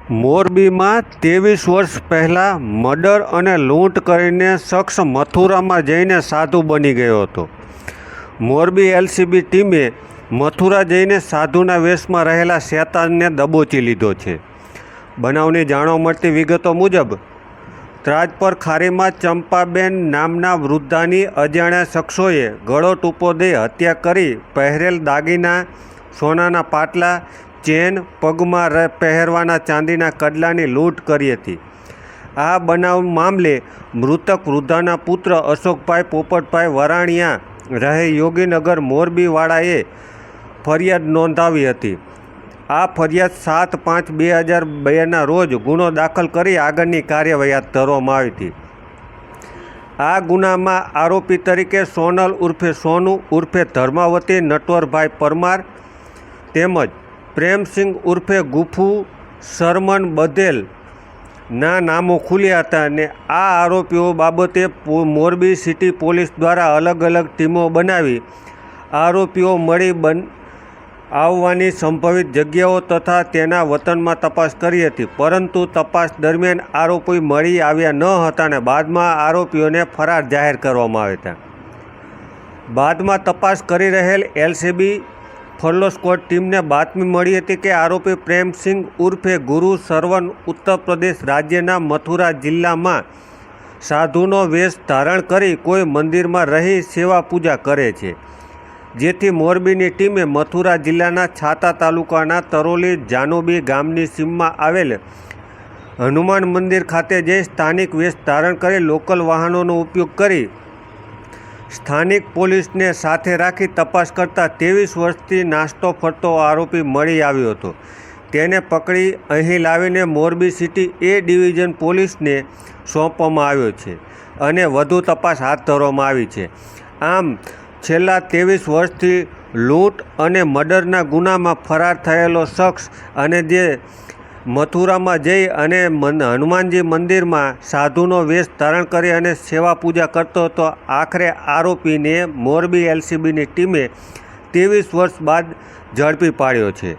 મોરબીમાં 23 વર્ષ પહેલાં મર્ડર અને લૂંટ કરીને શખ્સ મથુરામાં જઈને સાધુ બની ગયો હતો. મોરબી એલસીબી ટીમે મથુરા જઈને સાધુના વેશમાં રહેલા શેતાનને દબોચી લીધો છે. બનાવની જાણવા મળતી વિગતો મુજબ ત્રાજપર ખારીમાં ચંપાબેન નામના વૃદ્ધાની અજાણ્યા શખ્સોએ ગળો ટૂંપો દઈ હત્યા કરી પહેરેલ દાગીના, સોનાના પાટલા, ચેન, પગમાં પહેરવાના ચાંદીના કડલાની લૂંટ કરી હતી. આ બનાવ મામલે મૃતક વૃદ્ધાના પુત્ર અશોકભાઈ પોપટભાઈ વરાણિયા રહે યોગીનગર મોરબીવાળાએ ફરિયાદ નોંધાવી હતી. આ ફરિયાદ 7/5/2002ના રોજ ગુનો દાખલ કરી આગળની કાર્યવાહી ધરવામાં આવી હતી. આ ગુનામાં આરોપી તરીકે સોનલ ઉર્ફે સોનુ ઉર્ફે ધર્માવતી નટવરભાઈ પરમાર તેમજ પ્રેમસિંહ ઉર્ફે ગુફુ શરમન બધેલ ના નામો ખુલ્યા હતા અને આ આરોપીઓ બાબતે મોરબી સિટી પોલીસ દ્વારા અલગ અલગ ટીમો બનાવી આરોપીઓ મળી આવવાની સંભવિત જગ્યાઓ તથા તેના વતનમાં તપાસ કરી હતી, પરંતુ તપાસ દરમિયાન આરોપી મળી આવ્યા ન હતા અને બાદમાં આરોપીઓને ફરાર જાહેર કરવામાં આવ્યા હતા. બાદમાં તપાસ કરી રહેલ એલસીબી ફર્લો સ્ક્વોડ ટીમને બાતમી મળી હતી કે આરોપી પ્રેમસિંહ ઉર્ફે ગુરુ સરવન ઉત્તર પ્રદેશ રાજ્યના મથુરા જિલ્લામાં સાધુનો વેશ ધારણ કરી કોઈ મંદિરમાં રહી સેવા પૂજા કરે છે, જેથી મોરબીની ટીમે મથુરા જિલ્લાના છાતા તાલુકાના તરોલી જાનોબી ગામની સીમમાં આવેલ હનુમાન મંદિર ખાતે જઈ સ્થાનિક વેશ ધારણ કરી લોકલ વાહનોનો ઉપયોગ કરી સ્થાનિક પોલીસને સાથે રાખી તપાસ કરતા 23 વર્ષથી નાસ્તો ફરતો આરોપી મળી આવ્યો હતો. તેને પકડી અહીં લાવીને મોરબી સિટી એ ડિવિઝન પોલીસને સોંપવામાં આવ્યો છે અને વધુ તપાસ હાથ ધરવામાં આવી છે. આમ છેલ્લા 23 વર્ષથી લૂંટ અને મર્ડરના ગુનામાં ફરાર થયેલો શખ્સ અને જે મથુરામાં જઈ અને હનુમાનજી મંદિરમાં સાધુનો વેશ ધારણ કરી અને સેવા પૂજા કરતો હતો, આખરે આરોપીને મોરબી એલસીબીની ટીમે 23 વર્ષ બાદ ઝડપી પાડ્યો છે.